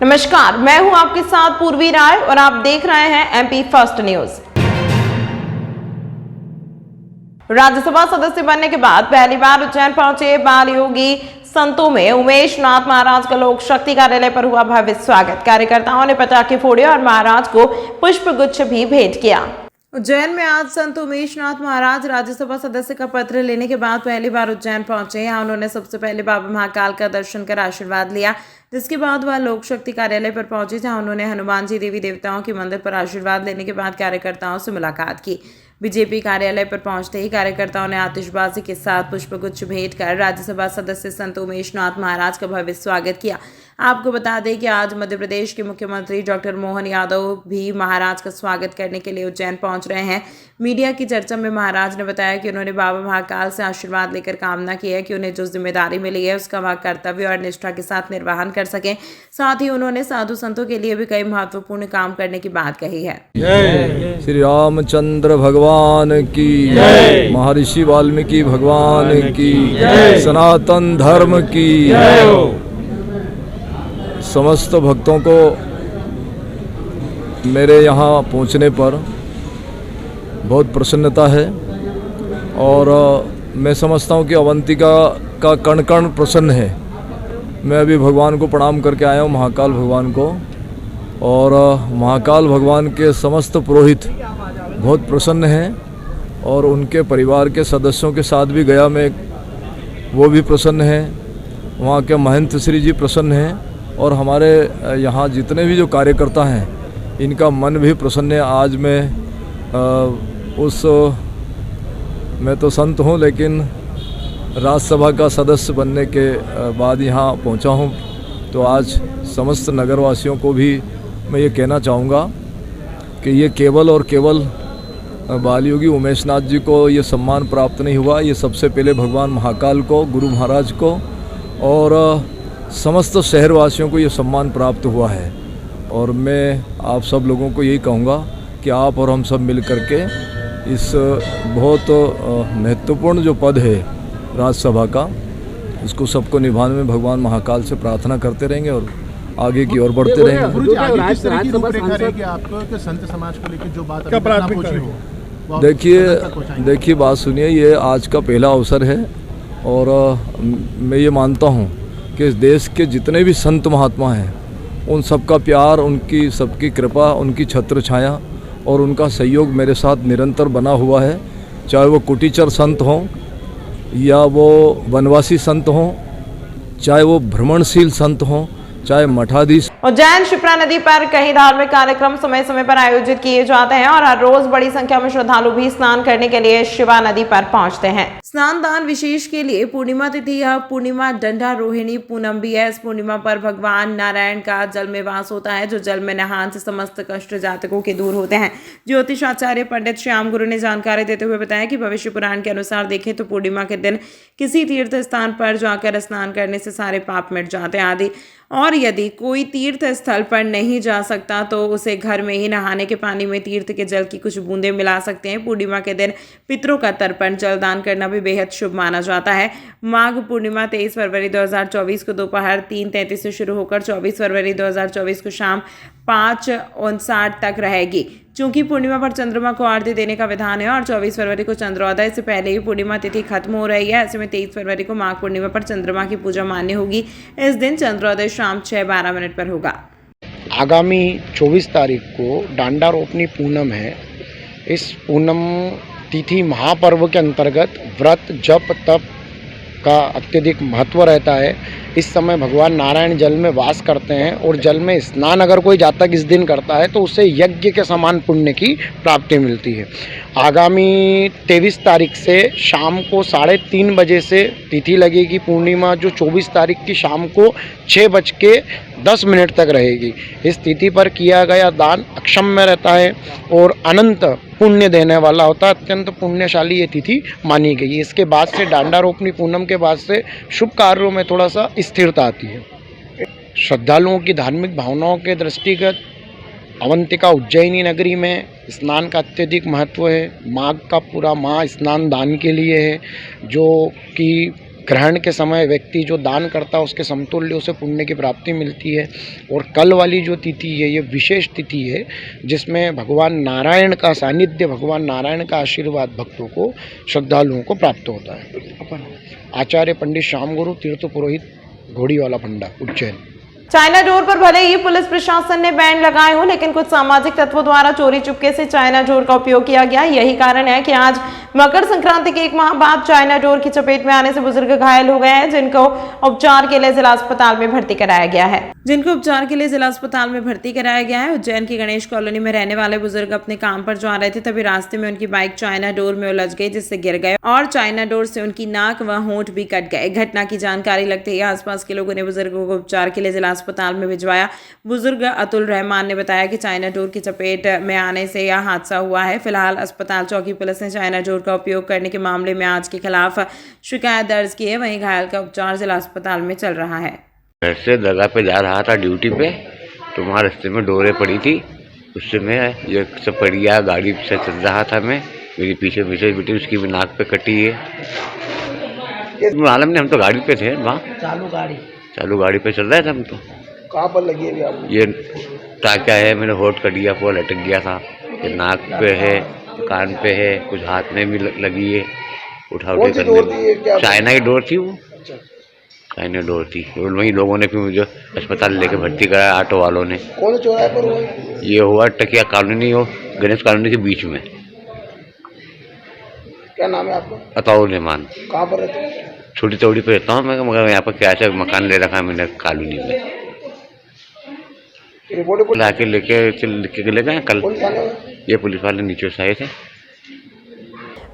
नमस्कार, मैं हूं आपके साथ पूर्वी राय और आप देख रहे हैं एमपी फर्स्ट न्यूज। राज्यसभा सदस्य बनने के बाद पहली बार उज्जैन पहुंचे बाल योगी संतों में उमेश नाथ महाराज का लोक शक्ति कार्यालय पर हुआ भव्य स्वागत। कार्यकर्ताओं ने पटाखे फोड़े और महाराज को पुष्प गुच्छ भी भेंट किया। उज्जैन में आज संत उमेश नाथ महाराज राज्यसभा सदस्य का पत्र लेने के बाद पहली बार उज्जैन पहुंचे। यहाँ उन्होंने सबसे पहले बाबा महाकाल का दर्शन कर आशीर्वाद लिया, जिसके बाद वह लोक शक्ति कार्यालय पर पहुंचे, जहां उन्होंने हनुमान जी देवी देवताओं के मंदिर पर आशीर्वाद लेने के बाद कार्यकर्ताओं से मुलाकात की। बीजेपी कार्यालय पर पहुंचते ही कार्यकर्ताओं ने आतिशबाजी के साथ पुष्पगुच्छ भेंट कर राज्यसभा सदस्य संत उमेश नाथ महाराज का भव्य स्वागत किया। आपको बता दें कि आज मध्य प्रदेश के मुख्यमंत्री डॉक्टर मोहन यादव भी महाराज का स्वागत करने के लिए उज्जैन पहुंच रहे हैं। मीडिया की चर्चा में महाराज ने बताया कि उन्होंने बाबा महाकाल से आशीर्वाद लेकर कामना की है कि उन्हें जो जिम्मेदारी मिली है उसका वह कर्तव्य और निष्ठा के साथ निर्वहन कर सकें। साथ ही उन्होंने साधु संतों के लिए भी कई महत्वपूर्ण काम करने की बात कही है। श्री रामचंद्र भगवान की, महर्षि वाल्मीकि भगवान की, सनातन धर्म की। समस्त भक्तों को मेरे यहाँ पहुँचने पर बहुत प्रसन्नता है और मैं समझता हूँ कि अवंतिका का कण कण प्रसन्न है। मैं अभी भगवान को प्रणाम करके आया हूँ, महाकाल भगवान को, और महाकाल भगवान के समस्त पुरोहित बहुत प्रसन्न हैं और उनके परिवार के सदस्यों के साथ भी गया मैं, वो भी प्रसन्न हैं। वहाँ के महंत श्री जी प्रसन्न हैं और हमारे यहाँ जितने भी जो कार्यकर्ता हैं इनका मन भी प्रसन्न है। आज मैं तो संत हूँ लेकिन राज्यसभा का सदस्य बनने के बाद यहाँ पहुँचा हूँ, तो आज समस्त नगरवासियों को भी मैं ये कहना चाहूँगा कि ये केवल और केवल बाल योगी उमेश नाथ जी को ये सम्मान प्राप्त नहीं हुआ, ये सबसे पहले भगवान महाकाल को, गुरु महाराज को और समस्त शहरवासियों को ये सम्मान प्राप्त हुआ है। और मैं आप सब लोगों को यही कहूँगा कि आप और हम सब मिल करके इस बहुत महत्वपूर्ण जो पद है राज्यसभा का, इसको सबको निभाने में भगवान महाकाल से प्रार्थना करते रहेंगे और आगे की ओर बढ़ते रहेंगे। देखिए बात सुनिए, ये आज का पहला अवसर है और मैं ये मानता हूँ कि इस देश के जितने भी संत महात्मा हैं उन सबका प्यार, उनकी सबकी कृपा, उनकी छत्र छाया और उनका सहयोग मेरे साथ निरंतर बना हुआ है। चाहे वो कुटीचर संत हों या वो वनवासी संत हों, चाहे वो भ्रमणशील संत हों, चाहे मठाधीश। उज्जैन शिप्रा नदी पर कई धार्मिक कार्यक्रम समय समय पर आयोजित किए जाते हैं और हर रोज बड़ी संख्या में श्रद्धालु भी स्नान करने के लिए शिवा नदी पर पहुंचते हैं। स्नान दान विशेष के लिए पूर्णिमा तिथि या पूर्णिमा डंडा रोहिणी पूनम भी है। इस पूर्णिमा पर भगवान नारायण का जल में वास होता है, जो जल में नहान से समस्त कष्ट जातकों के दूर होते हैं। ज्योतिषाचार्य पंडित श्याम गुरु ने जानकारी देते हुए बताया कि भविष्य पुराण के अनुसार देखें तो पूर्णिमा के दिन किसी तीर्थ स्थान पर जाकर स्नान करने से सारे पाप मिट जाते हैं आदि। और यदि कोई तीर्थ स्थल पर नहीं जा सकता तो उसे घर में ही नहाने के पानी में तीर्थ के जल की कुछ बूंदें मिला सकते हैं। पूर्णिमा के दिन पितरों का तर्पण जल दान करना भी बेहद शुभ माना जाता है। माघ पूर्णिमा 23 फरवरी 2024 को दोपहर 3:33 से शुरू होकर 24 फरवरी 2024 को शाम 5:59 तक रहेगी। चूंकि पूर्णिमा पर चंद्रमा को आरती देने का विधान है और 24 फरवरी को चंद्रोदय से पहले ही पूर्णिमा तिथि खत्म हो रही है, ऐसे में 23 फरवरी को माघ पूर्णिमा पर चंद्रमा की पूजा मान्य होगी। इस दिन चंद्रोदय शाम 6:12 पर होगा। आगामी 24 तारीख को डांडा रोपनी पूनम है। इस पूनम तिथि महापर्व के अंतर्गत व्रत जप तप का अत्यधिक महत्व रहता है। इस समय भगवान नारायण जल में वास करते हैं और जल में स्नान अगर कोई जातक इस दिन करता है तो उसे यज्ञ के समान पुण्य की प्राप्ति मिलती है। आगामी 23 तारीख से शाम को 3:30 बजे से तिथि लगेगी पूर्णिमा, जो 24 तारीख की शाम को 6:10 तक रहेगी। इस तिथि पर किया गया दान अक्षम्य रहता है और अनंत पुण्य देने वाला होता है। अत्यंत पुण्यशाली ये तिथि मानी गई है। इसके बाद से डांडा रोपनी पूनम के बाद से शुभ कार्यों में थोड़ा सा स्थिरता आती है। श्रद्धालुओं की धार्मिक भावनाओं के दृष्टिगत अवंतिका उज्जैनी नगरी में स्नान का अत्यधिक महत्व है। माघ का पूरा माह स्नान दान के लिए है, जो कि ग्रहण के समय व्यक्ति जो दान करता है उसके समतुल्य उसे पुण्य की प्राप्ति मिलती है। और कल वाली जो तिथि है ये विशेष तिथि है जिसमें भगवान नारायण का सानिध्य, भगवान नारायण का आशीर्वाद भक्तों को, श्रद्धालुओं को प्राप्त होता है। आचार्य पंडित श्याम गुरु तीर्थ पुरोहित घोड़ीवाला फंडा, उज्जैन। चाइना डोर पर भले ही पुलिस प्रशासन ने बैन लगाए हो, लेकिन कुछ सामाजिक तत्वों द्वारा चोरी चुपके से चाइना डोर का उपयोग किया गया। यही कारण है कि आज मकर संक्रांति के 1 माह बाद चाइना डोर की चपेट में आने से बुजुर्ग घायल हो गए हैं, जिनको उपचार के लिए जिला अस्पताल में भर्ती कराया गया है। उज्जैन की गणेश कॉलोनी में रहने वाले बुजुर्ग अपने काम पर जा रहे थे, तभी रास्ते में उनकी बाइक चाइना डोर में उलझ गई, जिससे गिर गए और चाइना डोर से उनकी नाक व होंठ भी कट गए। घटना की जानकारी लगते ही आसपास के लोगों ने बुजुर्गों को उपचार के लिए जिला अस्पताल में भिजवाया। बुजुर्ग अतुल रहमान ने बताया कि चाइना डोर की चपेट में आने से यह हादसा हुआ है। फिलहाल अस्पताल चौकी पुलिस ने चाइना डोर का उपयोग करने के मामले में आज के खिलाफ शिकायत दर्ज की है। वहीं घायल का उपचार जिला अस्पताल में चल रहा है। घर से दरगाह पे जा रहा था ड्यूटी पे, तो वहाँ रास्ते में डोरें पड़ी थी, उससे मैं ये सब पड़ गया। गाड़ी से चल रहा था मैं, मेरी पीछे बेटी उसकी भी नाक पे कटी है। मालूम नहीं, हम तो गाड़ी पे थे वहाँ, चालू गाड़ी पे चल रहे थे हम तो। कहाँ पर लगी है आपको? ये टाँका है, मैंने होठ कट गया, वो लटक गया था। ये नाक पे है, कान पे है, कुछ हाथ में भी लगी है। उठा उठे करने, चाइना की डोर थी वो, चाइना डोर थी। और वहीं लोगों ने फिर मुझे अस्पताल लेके भर्ती कराया, ऑटो वालों ने। कौन चौराहे पर हुआ? ये हुआ टकिया कॉलोनी और गणेश कॉलोनी के बीच में। क्या नाम है आपका? अताउर रहमान। कहाँ पर रहते हैं? छोटी चौड़ी पे रहता हूँ मैं, मगर यहाँ पर क्या ऐसा मकान ले रखा है मैंने कॉलोनी में। रिपोर्ट लाके लेके ले गए कल, ये पुलिस वाले नीचे से आए थे।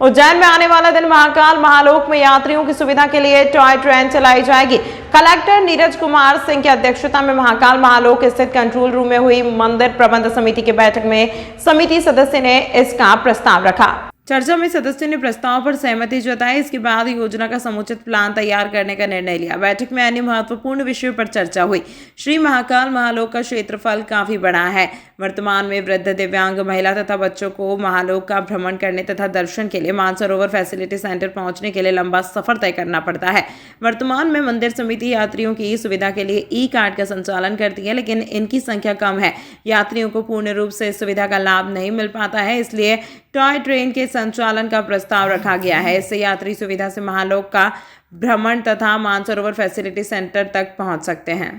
उज्जैन में आने वाला दिन महाकाल महालोक में यात्रियों की सुविधा के लिए टॉय ट्रेन चलाई जाएगी। कलेक्टर नीरज कुमार सिंह की अध्यक्षता में महाकाल महालोक स्थित कंट्रोल रूम में हुई मंदिर प्रबंध समिति की बैठक में समिति सदस्य ने इसका प्रस्ताव रखा। चर्चा में सदस्यों ने प्रस्ताव पर सहमति जताई। इसके बाद योजना का समुचित प्लान तैयार करने का निर्णय लिया। बैठक में अन्य महत्वपूर्ण विषयों पर चर्चा हुई। श्री महाकाल महालोक का क्षेत्रफल काफी बड़ा है। वर्तमान में वृद्ध, दिव्यांग, महिला तथा बच्चों को महालोक का भ्रमण करने तथा दर्शन के लिए मानसरोवर फैसिलिटी सेंटर पहुंचने के लिए लंबा सफर तय करना पड़ता है। वर्तमान में मंदिर समिति यात्रियों की सुविधा के लिए ई कार्ड का संचालन करती है, लेकिन इनकी संख्या कम है। यात्रियों को पूर्ण रूप से इस सुविधा का लाभ नहीं मिल पाता है, इसलिए टॉय ट्रेन के संचालन का प्रस्ताव रखा गया है। इससे यात्री सुविधा से महालोक का भ्रमण तथा मानसरोवर फैसिलिटी सेंटर तक पहुंच सकते हैं।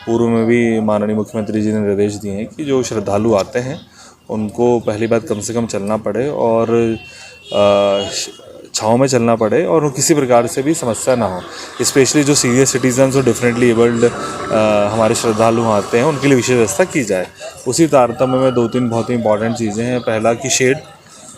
पूर्व में भी माननीय मुख्यमंत्री जी ने निर्देश दिए हैं कि जो श्रद्धालु आते हैं उनको पहली बात कम से कम चलना पड़े और छाँव में चलना पड़े और किसी प्रकार से भी समस्या ना हो। स्पेशली जो सीनियर सिटीजन्स और डिफरेंटली एबल्ड हमारे श्रद्धालु आते हैं उनके लिए विशेष व्यवस्था की जाए। उसी तारतम्य में 2-3 बहुत ही इंपॉर्टेंट चीज़ें हैं। पहला कि शेड,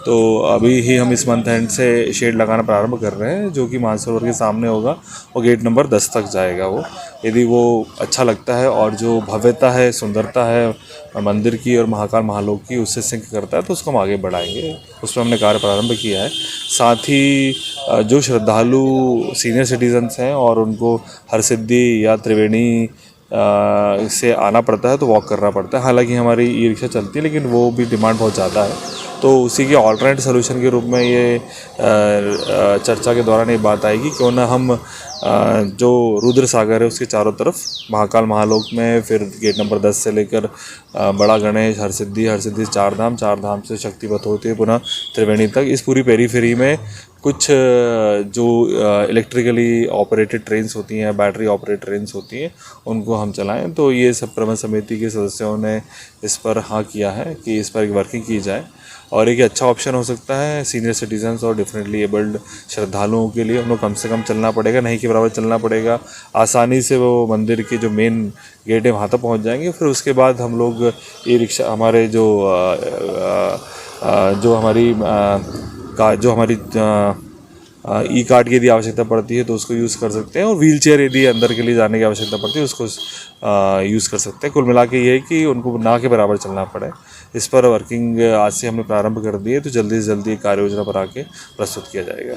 तो अभी ही हम इस मंथ एंड से शेड लगाना प्रारंभ कर रहे हैं, जो कि मानसरोवर के सामने होगा और गेट नंबर 10 तक जाएगा। वो यदि वो अच्छा लगता है और जो भव्यता है, सुंदरता है मंदिर की और महाकाल महालोक की, उससे सिंक करता है तो उसको हम आगे बढ़ाएंगे। उस पर हमने कार्य प्रारंभ किया है। साथ ही जो श्रद्धालु सीनियर सिटीजन्स हैं और उनको हरसिद्धि या त्रिवेणी से आना पड़ता है तो वॉक करना पड़ता है। हालांकि हमारी ई रिक्शा चलती है, लेकिन वो भी डिमांड बहुत ज़्यादा है, तो उसी के ऑल्टरनेट सोल्यूशन के रूप में ये चर्चा के दौरान ये बात आएगी क्यों ना हम जो रुद्र सागर है उसके चारों तरफ महाकाल महालोक में, फिर गेट नंबर 10 से लेकर बड़ा गणेश, हरसिद्धि चार धाम से शक्तिपथ होते हुए पुनः त्रिवेणी तक, इस पूरी पेरीफेरी में कुछ जो इलेक्ट्रिकली ऑपरेटेड ट्रेन्स होती हैं, बैटरी ऑपरेटेड ट्रेन्स होती हैं, उनको हम चलाएं। तो ये सब प्रबंध समिति के सदस्यों ने इस पर हाँ किया है कि इस पर एक वर्किंग की जाए और एक अच्छा ऑप्शन हो सकता है सीनियर सिटीजन्स और डिफरेंटली एबल्ड श्रद्धालुओं के लिए। उनको कम से कम चलना पड़ेगा, नहीं के बराबर चलना पड़ेगा। आसानी से वो मंदिर के जो मेन गेट है वहाँ तक पहुँच जाएंगे। फिर उसके बाद हम लोग ई रिक्शा, हमारे जो हमारी ई कार्ड की यदि आवश्यकता पड़ती है तो उसको यूज़ कर सकते हैं और व्हील चेयर यदि अंदर के लिए जाने की आवश्यकता पड़ती है उसको यूज़ कर सकते हैं। कुल मिला के ये है कि उनको ना के बराबर चलना पड़े। इस पर वर्किंग आज से हमने प्रारंभ कर दी है, तो जल्दी से जल्दी कार्य योजना पर आके प्रस्तुत किया जाएगा।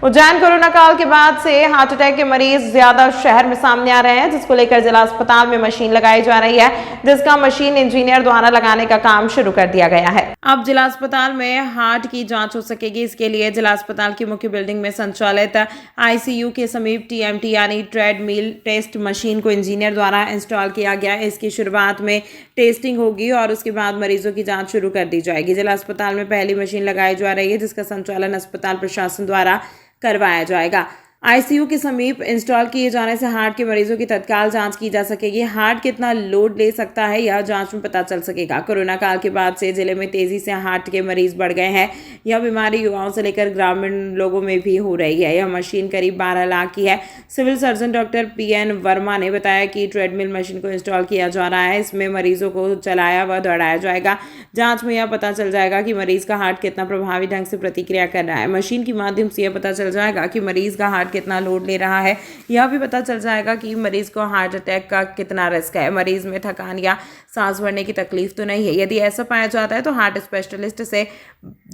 उज्जैन कोरोना काल के बाद से हार्ट अटैक के मरीज ज्यादा शहर में सामने आ रहे हैं, जिसको लेकर जिला अस्पताल में मशीन लगाई जा रही है, जिसका मशीन इंजीनियर द्वारा लगाने का काम शुरू कर दिया गया है। अब जिला अस्पताल में हार्ट की जांच हो सकेगी। इसके लिए जिला अस्पताल की मुख्य बिल्डिंग में संचालित आईसीयू के समीप टीएमटी यानी ट्रेडमिल टेस्ट मशीन को इंजीनियर द्वारा इंस्टॉल किया गया है। इसकी शुरुआत में टेस्टिंग होगी और उसके बाद मरीजों की जांच शुरू कर दी जाएगी। जिला अस्पताल में पहली मशीन लगाई जा रही है, जिसका संचालन अस्पताल प्रशासन द्वारा करवाया जाएगा। आईसीयू के समीप इंस्टॉल किए जाने से हार्ट के मरीजों की तत्काल जांच की जा सकेगी। हार्ट कितना लोड ले सकता है यह जांच में पता चल सकेगा। कोरोना काल के बाद से जिले में तेजी से हार्ट के मरीज बढ़ गए हैं। यह बीमारी युवाओं से लेकर ग्रामीण लोगों में भी हो रही है। यह मशीन करीब 12 लाख की है। Civil surgeon doctor PN Verma ने बताया कि ट्रेडमिल मशीन को इंस्टॉल किया जा रहा है। इसमें मरीजों को चलाया व दौड़ाया जाएगा। जाँच में यह पता चल जाएगा कि मरीज का हार्ट कितना प्रभावी ढंग से प्रतिक्रिया कर रहा है। मशीन के माध्यम से यह पता चल जाएगा कि मरीज का हार्ट कितना लोड ले रहा है। यह भी पता चल जाएगा कि मरीज को हार्ट अटैक का कितना रिस्क है। मरीज में थकान या सांस भरने की तकलीफ तो नहीं है। यदि ऐसा पाया जाता है तो हार्ट स्पेशलिस्ट से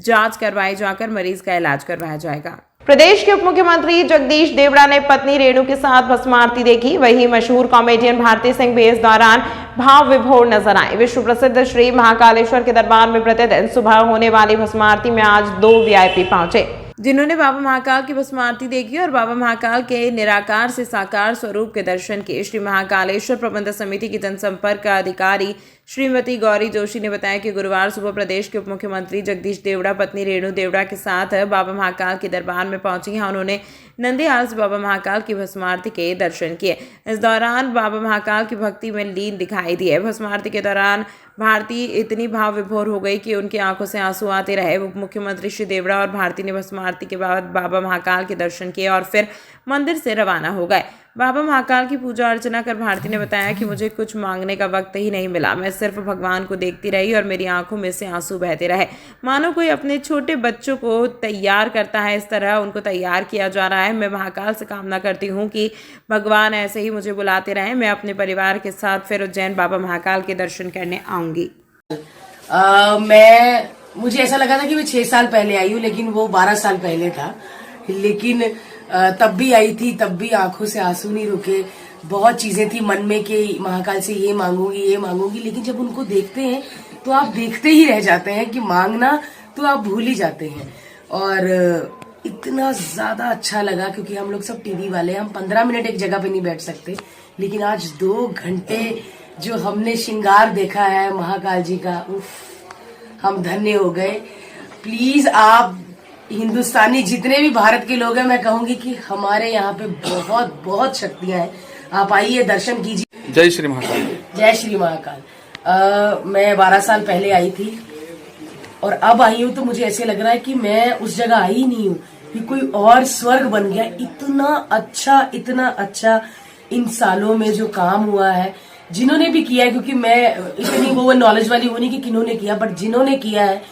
जांच करवाई जाकर मरीज का इलाज करवाया जाएगा। प्रदेश के उप मुख्यमंत्री जगदीश देवड़ा ने पत्नी रेणु के साथ भस्म आरती देखी। वहीं मशहूर कॉमेडियन भारती सिंह भी इस दौरान भाव विभोर नजर आए। विश्व प्रसिद्ध श्री महाकालेश्वर के दरबार में प्रतिदिन सुबह होने वाली भस्म आरती में आज 2 VIP पहुंचे, जिन्होंने बाबा महाकाल की भस्म आरती देखी और बाबा महाकाल के निराकार से साकार स्वरूप के दर्शन किए। श्री महाकालेश्वर प्रबंध समिति की जनसंपर्क अधिकारी श्रीमती गौरी जोशी ने बताया कि गुरुवार सुबह प्रदेश के उप मुख्यमंत्री जगदीश देवड़ा पत्नी रेणु देवड़ा के साथ बाबा महाकाल के दरबार में पहुंची हैं। उन्होंने नंदीहाल से बाबा महाकाल की भस्म आरती के दर्शन किए। इस दौरान बाबा महाकाल की भक्ति में लीन दिखाई दिए। भस्म आरती के दौरान भारती इतनी भाव विभोर हो गई कि उनकी आंखों से आंसू आते रहे। उप मुख्यमंत्री श्री देवड़ा और भारती ने भस्म आरती के बाद बाबा महाकाल के दर्शन किए और फिर मंदिर से रवाना हो गए। बाबा महाकाल की पूजा अर्चना कर भारती ने बताया कि मुझे कुछ मांगने का वक्त ही नहीं मिला। मैं सिर्फ भगवान को देखती रही और मेरी आंखों में से आंसू बहते रहे। मानो कोई अपने छोटे बच्चों को तैयार करता है, इस तरह उनको तैयार किया जा रहा है। मैं महाकाल से कामना करती हूँ कि भगवान ऐसे ही मुझे बुलाते रहें। मैं अपने परिवार के साथ फिर उज्जैन बाबा महाकाल के दर्शन करने आऊँगी। मुझे ऐसा लगा था कि मैं 6 साल पहले आई हूँ, लेकिन वो 12 साल पहले था। लेकिन तब भी आई थी, तब भी आंखों से आंसू नहीं रुके। बहुत चीजें थी मन में कि महाकाल से ये मांगूंगी, लेकिन जब उनको देखते हैं तो आप देखते ही रह जाते हैं कि मांगना तो आप भूल ही जाते हैं। और इतना ज्यादा अच्छा लगा क्योंकि हम लोग सब टीवी वाले, हम 15 मिनट एक जगह पे नहीं बैठ सकते, लेकिन आज 2 घंटे जो हमने श्रृंगार देखा है महाकाल जी का, हम धन्य हो गए। प्लीज आप हिंदुस्तानी जितने भी भारत के लोग हैं, मैं कहूंगी कि हमारे यहाँ पे बहुत बहुत शक्तियां हैं। आप आइए, दर्शन कीजिए। जय श्री महाकाल। जय श्री महाकाल। मैं 12 साल पहले आई थी और अब आई हूँ तो मुझे ऐसे लग रहा है कि मैं उस जगह आई ही नहीं हूँ, कि कोई और स्वर्ग बन गया। इतना अच्छा इन सालों में जो काम हुआ है, जिन्होंने भी किया है, क्योंकि मैं इतनी वो नॉलेज वाली हूँ नहीं कि किन्होंने किया, बट जिन्होंने किया है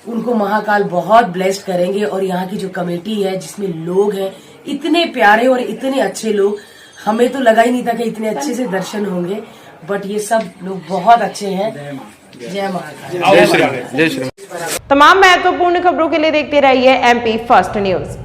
उनको महाकाल बहुत ब्लेस्ड करेंगे। और यहाँ की जो कमेटी है जिसमें लोग हैं इतने प्यारे और इतने अच्छे लोग, हमें तो लगा ही नहीं था कि इतने अच्छे से दर्शन होंगे, बट ये सब लोग बहुत अच्छे हैं। जय महाकाल। जय श्री। तमाम महत्वपूर्ण खबरों के लिए देखते रहिए MP फर्स्ट न्यूज।